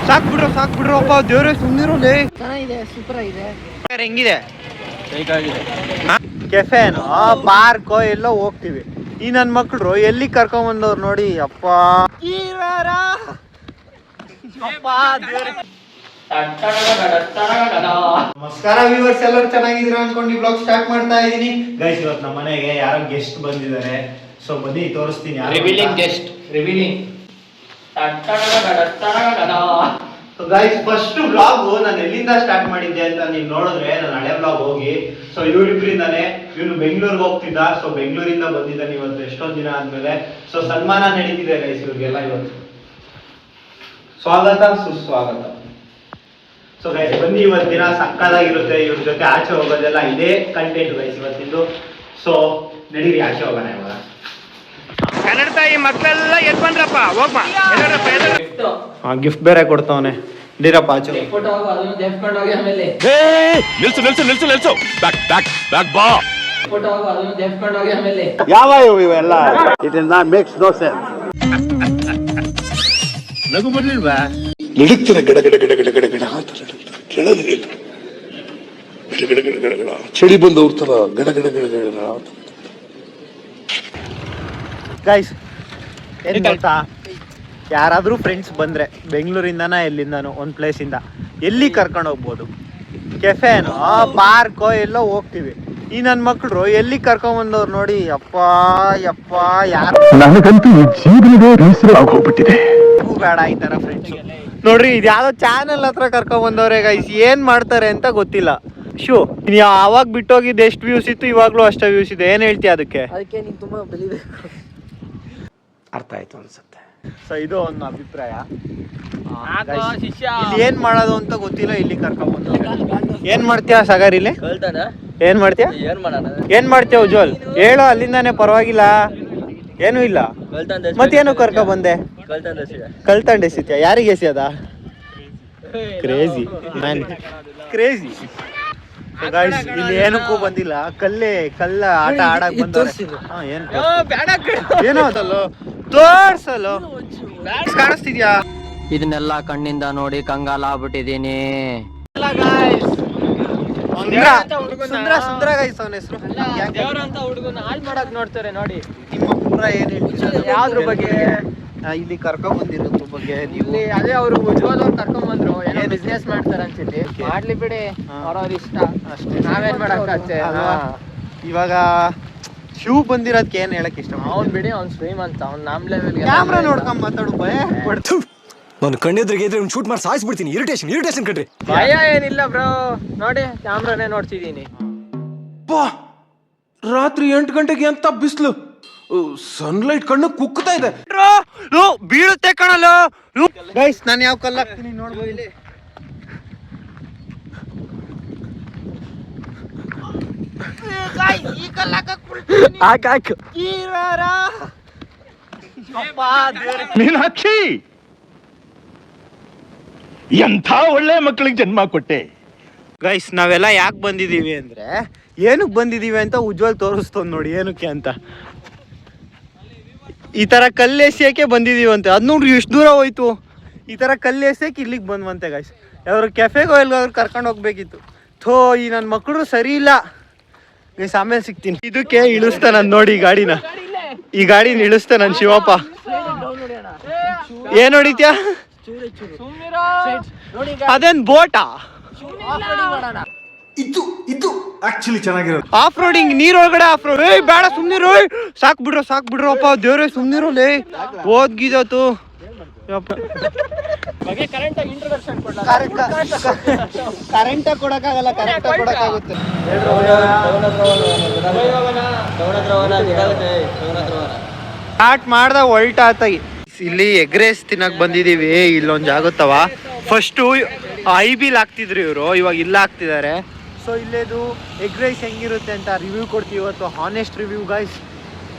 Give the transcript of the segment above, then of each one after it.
ಸಾಕ್ ಬಿಡ್ರು ಅಪ್ಪ ದೇವ್ರೆ ಸುಮ್ನಿರೋಲೆ. ಚೆನ್ನಾಗಿದೆ, ಸೂಪರ್ ಆಗಿದೆ. ಹೆಂಗಿದೆ? ಕೆಫೆನೋ ಪಾರ್ಕೋ ಎಲ್ಲೋ ಹೋಗ್ತೀವಿ. ಈ ನನ್ ಮಕ್ಳು ಎಲ್ಲಿ ಕರ್ಕೊಂಬಂದವ್ರು ನೋಡಿ. ಅಪ್ಪ ನಮಸ್ಕಾರ ವ್ಯೂವರ್ಸ್, ಎಲ್ಲರೂ ಚೆನ್ನಾಗಿದ್ದೀರಾ ಅನ್ಕೊಂಡು ಬ್ಲಾಗ್ ಸ್ಟಾರ್ಟ್ ಮಾಡ್ತಾ ಇದೀನಿ. ಗೈಸ್, ಇವತ್ತು ನಮ್ಮ ಮನೆಗೆ ಯಾರೋ ಗೆಸ್ಟ್ ಬಂದಿದ್ದಾರೆ. ಸೊ ಬನ್ನಿ ತೋರಿಸ್ತೀನಿ. Revealing guest, revealing. Guys, first blog ನಾನು ಎಲ್ಲಿಂದ ಸ್ಟಾರ್ಟ್ ಮಾಡಿದ್ದೆ ಅಂತ ನೀವು ನೋಡಿದ್ರೆ ನಾನು ಹಳೆ ಬ್ಲಾಗ್ ಹೋಗಿ. ಸೊ ಇವರಿಬ್ರಿಂದಾನೆ. ಇವನು ಬೆಂಗಳೂರಿಗೆ ಹೋಗ್ತಿದ್ದ. ಸೊ ಬೆಂಗಳೂರಿಂದ ಬಂದಿದ್ದಾನೆ ಇವತ್ತು ಎಷ್ಟೊಂದು ದಿನ ಆದ್ಮೇಲೆ. ಸೊ ಸನ್ಮಾನ ನಡೀತಿದೆ ಗೈಸ್ ಇವ್ರಿಗೆಲ್ಲ ಇವತ್ತು. ಸ್ವಾಗತ ಸುಸ್ವಾಗತ. ಸೊ ಗೈಸ್ ಬನ್ನಿ, ಇವತ್ತು ದಿನ ಸಕ್ಕದಾಗಿರುತ್ತೆ. ಇವ್ರ ಜೊತೆ ಆಚೆ ಹೋಗೋದೆಲ್ಲ ಇದೇ ಕಂಟೆಂಟ್ ಗೈಸ್ ಇವತ್ತಿಂದು. ಸೊ ನಡೀರಿ ಆಚೆ ಹೋಗೋಣ ಇವಾಗ. ಕನ್ನಡ ತಾಯಿ ಮಕ್ಕಳೆಲ್ಲ ಎದ್ ಬಂದ್ರಪ್ಪ, ಹೋಗ್ಬಾ. ಗಿಫ್ಟ್ ಬೇರೆ ಕೊಡ್ತಾವನೆ. ನಡೀರಪ್ಪ ಆಚೆ. ಯಾವ ಇವೆಲ್ಲ? It is not makes no sense. ನಗು ಬರ್ಲಿಲ್ವಾ? ನಡುತ್ತಿನ ಗಡ ಗಡ ಗಡ ಗಡ ಗಡ ಗಡ ಅಂತ ಕೆಳಗೆ ಗಡ ಗಡ ಗಡ ಗಡ ಗಡ ಚಳಿ ಬಂದು ಹೋಗ್ತಾರ ಗಡ ಗಡ ಗಡ ಗಡ ಗಡ ಅಂತ. ಗೈಸ್ ಏನ್ ಗೊತ್ತಾ, ಯಾರಾದ್ರೂ ಫ್ರೆಂಡ್ಸ್ ಬಂದ್ರೆ ಬೆಂಗಳೂರಿಂದನ ಎಲ್ಲಿಂದಾನು ಒಂದ್ ಪ್ಲೇಸ್ ಇಂದ ಎಲ್ಲಿ ಕರ್ಕೊಂಡು ಹೋಗ್ಬೋದು. ಕೆಫೆನೋ ಪಾರ್ಕೋ ಎಲ್ಲೋ ಹೋಗ್ತೀವಿ. ಈ ನನ್ ಮಕ್ಳು ಎಲ್ಲಿ ಕರ್ಕೊಂಡ್ ಬಂದವ್ರು ನೋಡಿ. ಅಪ್ಪ ಯಾರು ನನಗಂತೂ ಈ ಜೀವನವೇ ಬೇಸರ ಆಗೋಗ್ಬಿಟ್ಟಿದೆ. ಬೇಡ ಈ ತರ ಫ್ರೆಂಡ್ಸ್. ನೋಡ್ರಿ, ಇದು ಯಾವ್ದೋ ಚಾನೆಲ್ ಹತ್ರ ಕರ್ಕೊಂಡ್ ಬಂದವ್ರೆ ಗೈಸ್. ಏನ್ ಮಾಡ್ತಾರೆ ಅಂತ ಗೊತ್ತಿಲ್ಲ. ಶೂ ಅವಾಗ ಬಿಟ್ಟೋಗಿದ್ದು ಎಷ್ಟು ವ್ಯೂಸ್ ಇತ್ತು, ಇವಾಗ್ಲೂ ಅಷ್ಟೇ ವ್ಯೂಸ್ ಇದೆ. ಏನ್ ಹೇಳ್ತೀಯ ಅದಕ್ಕೆ? ನೀನ್ ತುಂಬಾ ಬೆಳಿಬೇಕು. ಅರ್ಥ ಆಯ್ತು ಅನ್ಸುತ್ತೆ. ಸೊ ಇದು ಒಂದು ಅಭಿಪ್ರಾಯ. ಇಲ್ಲಿ ಏನ್ ಮಾಡೋದು ಅಂತ ಗೊತ್ತಿಲ್ಲ. ಇಲ್ಲಿ ಕರ್ಕೊಂಡ್ ಬಂದವ್ರೆ. ಏನ್ ಮಾಡ್ತೀಯ ಸಾಗರ್? ಇಲ್ಲಿ ಏನ್ ಮಾಡ್ತೀಯ? ಏನ್ ಮಾಡ್ತೀಯ ಉಜ್ವಲ್? ಹೇಳೋ, ಅಲ್ಲಿಂದಾನೆ ಪರವಾಗಿಲ್ಲ. ಏನು ಇಲ್ಲ. ಮತ್ತೇನು ಕರ್ಕ ಬಂದೆ? ಕಲ್ತಂಡ್ ಎಸಿತ್ಯ? ಯಾರಿಗೆ ಎಸಿಯದ? Crazy crazy. ಇಲ್ಲಿ ಏನಕ್ಕೂ ಬಂದಿಲ್ಲ. ಕಲ್ಲ ಆಟ ಆಡಕ್ ಬಂದವ್ರೆ. ಏನೋ ಅದಲ್ಲೋ ತೋರ್ಸಲು ಕಾಣಿಸ್ತಿದ್ಯಾ? ಇದನ್ನೆಲ್ಲ ಕಣ್ಣಿಂದ ನೋಡಿ ಕಂಗಾಲ ಆಗ್ಬಿಟ್ಟಿದೀನಿ. ಸುಂದರ ಗೈಸ್ ಅವನ ಹೆಸರು. ದೇವರಂತ ಹುಡುಗನ ಹಾಳ್ ಮಾಡಕ್ ನೋಡ್ತಾರೆ ನೋಡಿ. ನಿಮ್ಮ ಪುರ ಏನ್ ಹೇಳ್ತೀರಾ ಯಾವ್ದ್ರ ಬಗ್ಗೆ? ಇಲ್ಲಿ ಕರ್ಕೊಂಡ್ ಬಂದಿರೋದ್ರ ಬಗ್ಗೆ ನೀವು? ಅದೇ ಅವರು ಉಜ್ವಲ್ ಅವ್ರು ಕರ್ಕೊಂಡ್ ಬಂದ್ರು. ಏನೋ ಬಿಸ್ನೆಸ್ ಮಾಡ್ತಾರ ಅನ್ಸುತ್ತೆ. ಮಾಡ್ಲಿ ಬಿಡಿ, ಅವ್ರವ್ರ ಇಷ್ಟ ಅಷ್ಟೇ. ನಾವೇನ್ ಮಾಡಕ್ಕೆ. ಇವಾಗ ಶಿವ್ ಬಂದಿರೋದಕ್ಕೆ ಏನ್ ಹೇಳಕ್ ಇಷ್ಟ? ಅವ್ನ್ ಬಿಡಿ, ಅವ್ನ್ ಶ್ರೀಮಂತ. ಅವ್ನ್ ನಮ್ ಲೆವೆಲ್ ಕ್ಯಾಮ್ರಾ ನೋಡ್ಕೊಂಡ್ ಮಾತಾಡು. ಭಯ ನಾನು ಕಣ್ಣೆದ್ರಿಗೆ ಇದ್ರೆ ಶೂಟ್ ಮಾಡಿ ಸಾಯಿಸ್ಬಿಡ್ತೀನಿ. ಇರಿಟೇಷನ್ ಕಣ್ರಿ. ಭಯ ಏನಿಲ್ಲ ಬ್ರೋ, ನೋಡಿ ಕ್ಯಾಮ್ರಾನೇ ನೋಡ್ತಿದೀನಿ. ರಾತ್ರಿ 8 ಗಂಟೆಗೆ ಅಂತ ಬಿಸ್ಲು, ಸನ್ಲೈಟ್ ಕಣ್ಣು ಕುಕ್ತಾ ಇದೆ. ಬೀಳುತ್ತೆ ಕಣಲ್ಲ ಗೈಸ್. ನಾನು ಯಾವ ಕಲ್ಲು ಹಾಕ್ತೀನಿ ನೋಡ್ಬೋದು ಇಲ್ಲಿ. ಮೀನಾಕ್ಷಿ, ಎಂಥ ಒಳ್ಳೆ ಮಕ್ಕಳಿಗೆ ಜನ್ಮ ಕೊಟ್ಟೆ. ಗೈಸ್ ನಾವೆಲ್ಲ ಯಾಕೆ ಬಂದಿದೀವಿ ಅಂದ್ರೆ, ಏನಕ್ಕೆ ಬಂದಿದೀವಿ ಅಂತ ಉಜ್ವಲ್ ತೋರಿಸ್ತವ್ ನೋಡಿ ಏನಕ್ಕೆ ಅಂತ. ಈ ತರ ಕಲ್ಲು ಎಸೆಯಕ್ಕೆ ಬಂದಿದೀವಂತೆ. ಅದ್ ನೋಡ್ರಿ ಎಷ್ಟು ದೂರ ಹೋಯ್ತು. ಈ ತರ ಕಲ್ಲು ಎಸೆಯಕ್ಕೆ ಇಲ್ಲಿಗೆ ಬಂದ್ವಂತೆ ಗೈಸ್. ಯಾವ್ರು ಕೆಫೆಗೋ ಎಲ್ಗಾದ್ರು ಕರ್ಕೊಂಡು ಹೋಗ್ಬೇಕಿತ್ತು. ಈ ನನ್ನ ಮಕ್ಕಳು ಸರಿ ಇಲ್ಲ ಗೈಸ್. ಆಮೇಲೆ ಸಿಗ್ತೀನಿ. ಇದಕ್ಕೆ ಇಳಿಸ್ತಾನ ನೋಡಿ ಈ ಗಾಡಿನ ಇಳಿಸ್ತಾ ನನ್ ಶಿವಪ್ಪ. ಏನ್ ಹೊಡಿತ್ಯಾ? ಅದೇನ್ ಬೋಟಾ? ಇದು ಆಕ್ಚುಲಿ ಚೆನ್ನಾಗಿರೋದು. ಆಫ್ ರೋಡಿಂಗ್, ನೀರೊಳಗಡೆ ಆಫ್ ರೋಡ್. ಬೇಡ ಸುಮ್ನಿರು. ಸಾಕ್ ಬಿಡ್ರು ಅಪ್ಪ ದೇವ್ರೆ ಸುಮ್ನಿರೋಲೆ. ಓದ್ಗಿದತ್ತು ಕರೆಂಟ್ ಕೊಡಕ್ಕಾಗಲ್ಲ. ಕರೆಂಟ್ ಕೊಡಕ್ಕಾಗುತ್ತೆ. ಸ್ಟಾರ್ಟ್ ಮಾಡ್ದ ಹೊಲ್ಟಾತಾಗಿ. ಇಲ್ಲಿ ಎಗ್ ರೈಸ್ ತಿನ್ನಕ್ ಬಂದಿದೀವಿ. ಇಲ್ಲೊಂದು ಜಾಗತ್ತವ. ಫಸ್ಟು ಐಬಿಲ್ ಹಾಕ್ತಿದ್ರು ಇವರು, ಇವಾಗ ಇಲ್ಲ ಹಾಕ್ತಿದ್ದಾರೆ. ಸೊ ಇಲ್ಲೇದು ಎಗ್ ರೈಸ್ ಹೆಂಗಿರುತ್ತೆ ಅಂತ ರಿವ್ಯೂ ಕೊಡ್ತೀವಿ ಇವತ್ತು. Honest review guys.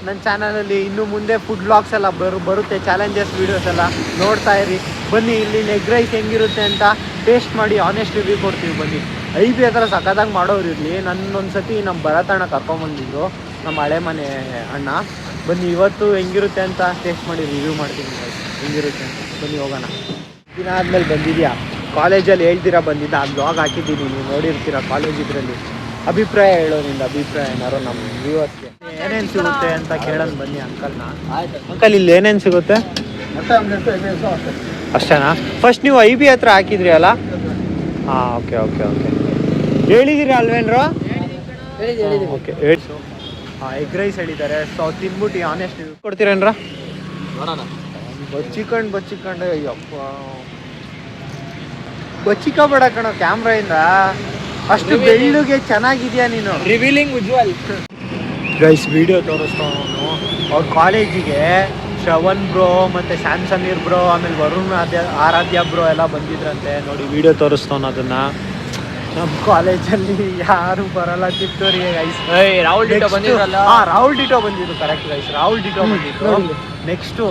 ನನ್ನ ಚಾನಲಲ್ಲಿ ಇನ್ನು ಮುಂದೆ ಫುಡ್ ವ್ಲಾಗ್ಸ್ ಎಲ್ಲ ಬರುತ್ತೆ. ಚಾಲೆಂಜಸ್ ವೀಡಿಯೋಸ್ ಎಲ್ಲ ನೋಡ್ತಾ ಇರಿ. ಬನ್ನಿ, ಇಲ್ಲಿ ಎಗ್ ರೈಸ್ ಹೆಂಗಿರುತ್ತೆ ಅಂತ ಟೇಸ್ಟ್ ಮಾಡಿ ಹಾನೆಸ್ಟ್ ರಿವ್ಯೂ ಕೊಡ್ತೀವಿ. ಬನ್ನಿ. ಐಬಿ ಹತ್ರ ಸಖತ್ತಾಗಿ ಮಾಡೋರು ಇರಲಿ. ನನ್ನೊಂದ್ಸತಿ ನಮ್ಮ ಭರತಣ್ಣ ಕರ್ಕೊಂಬಂದಿದ್ರು, ನಮ್ಮ ಹಳೆ ಮನೆ ಅಣ್ಣ. ಬನ್ನಿ ಇವತ್ತು ಹೆಂಗಿರುತ್ತೆ ಅಂತ ಟೇಸ್ಟ್ ಮಾಡಿ ರಿವ್ಯೂ ಮಾಡ್ತೀನಿ ಹೆಂಗಿರುತ್ತೆ ಅಂತ. ಬನ್ನಿ ಹೋಗೋಣ. ದಿನ ಆದ್ಮೇಲೆ ಬಂದಿದ್ಯಾ, ಕಾಲೇಜಲ್ಲಿ ಹೇಳ್ತೀರಾ ಬಂದಿದ್ದ, ಆ ಬ್ಲಾಗ್ ಹಾಕಿದ್ದೀನಿ, ನೀವು ನೋಡಿರ್ತೀರ ಕಾಲೇಜ್ ಇದರಲ್ಲಿ. ಅಭಿಪ್ರಾಯ ಹೇಳೋ ನಿಂದ, ಅಭಿಪ್ರಾಯ ಏನಾರು ನಮ್ಮ ವ್ಯೂವರ್ಸ್ಗೆ ಏನೇನು ಸಿಗುತ್ತೆ ಅಂತ ಕೇಳೋಣ ಬನ್ನಿ ಅಂಕಲ್ನ. ಅಂಕಲ್ ಇಲ್ಲಿ ಏನೇನು ಸಿಗುತ್ತೆ ಅಷ್ಟೇನಾ? ಫಸ್ಟ್ ನೀವು IB ಹತ್ರ ಹಾಕಿದ್ರಿ ಅಲ್ಲ? ಹಾಂ, ಓಕೆ ಓಕೆ ಓಕೆ, ಹೇಳಿದಿರಿ ಅಲ್ವೇನ್ರು? ಓಕೆ, ಹಾಂ, ಎಗ್ ರೈಸ್ ಹೇಳಿದ್ದಾರೆ. ಸೊ ತಿನ್ಬಿಟ್ಟು ಆನೆಸ್ಟ್ ನೀವು ಕೊಡ್ತೀರೇನ್ರ? ಬಚ್ಚಿಕೊಂಡು ಅಯ್ಯಪ್ಪ, ಬಚ್ಚಿಕೋಬೇಡ ಕಣೋ ಕ್ಯಾಮ್ರಾಯಿಂದ, ಅಷ್ಟು ಬೆಳ್ಳುಗೆ ಚೆನ್ನಾಗಿದ್ಯಾ ನೀನು. ರಿವೀಲಿಂಗ್ ಉಜ್ವಲ್ ಗೈಸ್ ವಿಡಿಯೋ ತೋರಿಸ್ತಾವನು ಅವ್ರ ಕಾಲೇಜಿಗೆ. ಶ್ರವಣ್ ಬ್ರೋ ಮತ್ತು ಶ್ಯಾಮ್ ಸಮೀರ್ ಬ್ರೋ, ಆಮೇಲೆ ವರುಣ್ ಆರಾಧ್ಯ ಬ್ರೋ ಎಲ್ಲ ಬಂದಿದ್ರಂತೆ. ನೋಡಿ ವಿಡಿಯೋ ತೋರಿಸ್ತಾವನು ಅದನ್ನ. ನಮ್ಮ ಕಾಲೇಜಲ್ಲಿ ಯಾರು ಬರಲ್ಲ ಕಿತ್ತೂರಿಗೆ ಗೈಸ್. ರಾಹುಲ್ ಡಿಟೋ ಬಂದಿದ್ರಲ್ಲ? ಹಾಂ, ರಾಹುಲ್ ಡಿಟೋ ಬಂದಿದ್ದು, ಕರೆಕ್ಟ್ ಗೈಸ್, ರಾಹುಲ್ ಡಿಟೋ ಬಂದಿದ್ದು. ನೆಕ್ಸ್ಟು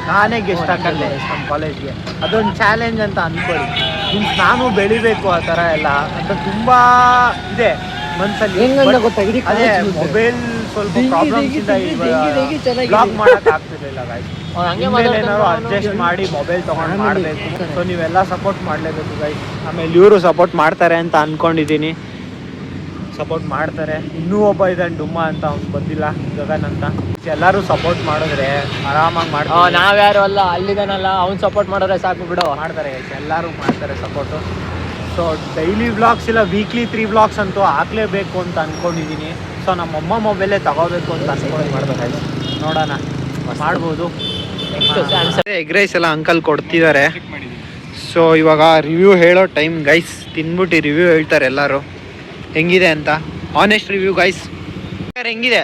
ನಾನೇ ಗೆಸ್ಟ್ ಹಾಕಲ್ಲ ನಮ್ಮ ಕಾಲೇಜ್ಗೆ. ಅದೊಂದು ಚಾಲೆಂಜ್ ಅಂತ ಅಂದ್ಕೊಳ್ಳಿ. ಮೀನ್ಸ್ ನಾನು ಬೆಳಿಬೇಕು ಆ ಥರ ಎಲ್ಲ ಅಂತ ತುಂಬ ಇದೆ ಮನ್ಸಲ್ಲಿ. ಅದೇ ಮೊಬೈಲ್ ಸ್ವಲ್ಪ ಪ್ರಾಬ್ಲಮ್ಸ್ ಇಂದ ಬ್ಲಾಗ್ ಮಾಡಕ್ ಆಗ್ತಿರ್ಲಿಲ್ಲ ಗೈಸ್. ಏನಾದ್ರು ಅಡ್ಜಸ್ಟ್ ಮಾಡಿ ಮೊಬೈಲ್ ತಗೊಂಡು ಮಾಡಬೇಕು. ಸೊ ನೀವೆಲ್ಲ ಸಪೋರ್ಟ್ ಮಾಡಲೇಬೇಕು ಗೈಸ್. ಆಮೇಲೆ ಇವರು ಸಪೋರ್ಟ್ ಮಾಡ್ತಾರೆ ಅಂತ ಅನ್ಕೊಂಡಿದ್ದೀನಿ, ಸಪೋರ್ಟ್ ಮಾಡ್ತಾರೆ. ಇನ್ನೂ ಒಬ್ಬ ಇದ್ದಾನೆ ಡುಮ್ಮ ಅಂತ, ಅವ್ನು ಬಂದಿಲ್ಲ, ಗಗನ್ ಅಂತ. ಎಲ್ಲರೂ ಸಪೋರ್ಟ್ ಮಾಡಿದ್ರೆ ಆರಾಮಾಗಿ ಮಾಡ್ತಾರೆ. ನಾವ್ಯಾರು ಅಲ್ಲ, ಅಲ್ಲಿದಾನಲ್ಲ, ಅವ್ನು ಸಪೋರ್ಟ್ ಮಾಡಿದ್ರೆ ಸಾಕು ಬಿಡು. ಮಾಡ್ತಾರೆ ಗೈಸ್, ಎಲ್ಲರೂ ಮಾಡ್ತಾರೆ ಸಪೋರ್ಟು. ಸೊ ಡೈಲಿ ವ್ಲಾಗ್ಸ್ ಇಲ್ಲ, ವೀಕ್ಲಿ 3 ವ್ಲಾಗ್ಸ್ ಅಂತೂ ಹಾಕ್ಲೇಬೇಕು ಅಂತ ಅಂದ್ಕೊಂಡಿದ್ದೀನಿ. ಸೊ ನಮ್ಮಮ್ಮ ಮೊಬೈಲೇ ತಗೋಬೇಕು ಅಂತ ಅನ್ಕೊಂಡು ಮಾಡ್ಬೇಕು. ನೋಡೋಣ, ಮಾಡ್ಬೋದು. ಎಗ್ ರೈಸ್ ಎಲ್ಲ ಅಂಕಲ್ ಕೊಡ್ತಿದ್ದಾರೆ. ಸೊ ಇವಾಗ ರಿವ್ಯೂ ಹೇಳೋ ಟೈಮ್ ಗೈಸ್. ತಿನ್ಬಿಟ್ಟು ರಿವ್ಯೂ ಹೇಳ್ತಾರೆ ಎಲ್ಲರೂ ಹೆಂಗಿದೆ ಅಂತ. Honest review guys. ಹೆಂಗಿದೆ?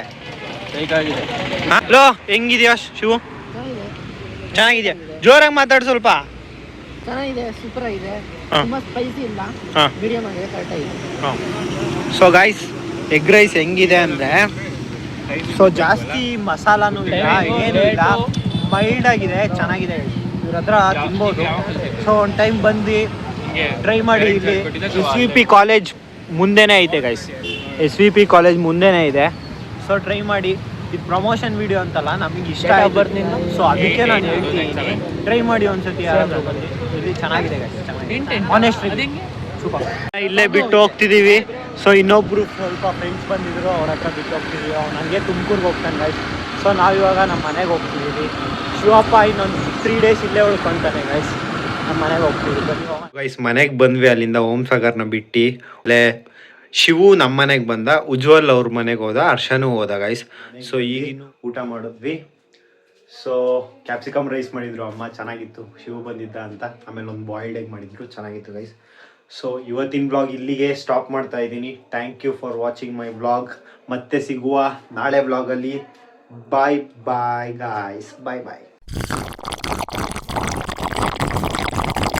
ಹಲೋ, ಹೆಂಗಿದ್ಯಾ ಶಿವು? ಚೆನ್ನಾಗಿದ್ಯಾ? ಜೋರಾಗಿ ಮಾತಾಡು ಸ್ವಲ್ಪ. ಚೆನ್ನಾಗಿದೆ, ಸೂಪರ್ ಆಗಿದೆ. ತುಂಬಾ ಸ್ಪೈಸಿ ಇಲ್ಲ, ಮೀಡಿಯಂ ಆಗಿದೆ, ಕರೆಕ್ಟ್ ಆಗಿದೆ. ಸೊ ಗೈಸ್, ಎಗ್ ರೈಸ್ ಹೆಂಗಿದೆ ಅಂದರೆ, ಸೊ ಜಾಸ್ತಿ ಮಸಾಲಾನು ಇಲ್ಲ, ಏನೂ ಇಲ್ಲ, ಮೈಲ್ಡ್ ಆಗಿದೆ, ಚೆನ್ನಾಗಿದೆ. ಇವ್ರ ಹತ್ರ ತಿನ್ಬೋದು. ಸೊ ಒಂದು ಟೈಮ್ ಬಂದು ಟ್ರೈ ಮಾಡಿ. ಇಲ್ಲಿ SVP ಕಾಲೇಜ್ ಮುಂದೆನೇ ಐತೆ ಗೈಸ್, SVP ಕಾಲೇಜ್ ಮುಂದೆನೇ ಇದೆ. ಸೊ ಟ್ರೈ ಮಾಡಿ. ಇದು ಪ್ರಮೋಷನ್ ವಿಡಿಯೋ ಅಂತಲ್ಲ, ನಮಗೆ ಇಷ್ಟ ಆಯ್ತು. ಸೊ ಅದಕ್ಕೆ ನಾನು ಹೇಳ್ತೀನಿ, ಟ್ರೈ ಮಾಡಿ ಒಂದ್ಸತಿ ಯಾರಾದ್ರೂ ಬಂದು. ಇಲ್ಲಿ ಚೆನ್ನಾಗಿದೆ ಗೈಸ್, ಆನೆಸ್ಟ್ ಸೂಪರ್. ಇಲ್ಲೇ ಬಿಟ್ಟು ಹೋಗ್ತಿದ್ದೀವಿ. ಸೊ ಇನ್ನೊಬ್ರು ಸ್ವಲ್ಪ ಫ್ರೆಂಡ್ಸ್ ಬಂದಿದ್ರು, ಅವ್ರ ಹತ್ರ ಬಿಟ್ಟು ಹೋಗ್ತಿದ್ದೀವಿ. ಅವ್ನು ನನಗೆ ತುಮಕೂರ್ಗೆ ಹೋಗ್ತಾನೆ ಗೈಸ್. ಸೊ ನಾವಿವಾಗ ನಮ್ಮ ಮನೆಗೆ ಹೋಗ್ತಿದ್ದೀವಿ. ಶಿವಪ್ಪ ಇನ್ನೊಂದು 3 ಡೇಸ್ ಇಲ್ಲೇ ಉಳ್ಕೊತಾನೆ ಗೈಸ್. ನಮ್ಮ ಮನೆಗೆ ಹೋಗ್ತಿದ್ದೀವಿ ಗೈಸ್. ಮನೆಗೆ ಬಂದ್ವಿ ಅಲ್ಲಿಂದ, ಓಂ ಸಾಗರ್ನ ಬಿಟ್ಟು. ಅಲ್ಲೇ ಶಿವು ನಮ್ಮ ಮನೆಗೆ ಬಂದ, ಉಜ್ವಲ್ ಅವ್ರ ಮನೆಗೆ ಹೋದ, ಹರ್ಷನೂ ಹೋದ ಗೈಸ್. ಸೊ ಈಗಿನ್ನು ಊಟ ಮಾಡಿದ್ವಿ. ಸೊ ಕ್ಯಾಪ್ಸಿಕಮ್ ರೈಸ್ ಮಾಡಿದ್ರು ಅಮ್ಮ, ಚೆನ್ನಾಗಿತ್ತು. ಶಿವು ಬಂದಿದ್ದ ಅಂತ. ಆಮೇಲೆ ಒಂದು ಬಾಯ್ಲ್ಡ್ ಎಗ್ ಮಾಡಿದ್ರು, ಚೆನ್ನಾಗಿತ್ತು ಗೈಸ್. ಸೊ ಇವತ್ತಿನ ಬ್ಲಾಗ್ ಇಲ್ಲಿಗೆ ಸ್ಟಾಪ್ ಮಾಡ್ತಾ ಇದ್ದೀನಿ. Thank you for watching my blog. ಮತ್ತೆ ಸಿಗುವ ನಾಳೆ ಬ್ಲಾಗಲ್ಲಿ. ಬಾಯ್ ಬಾಯ್ ಗಾಯ್ಸ್, ಬಾಯ್ ಬಾಯ್.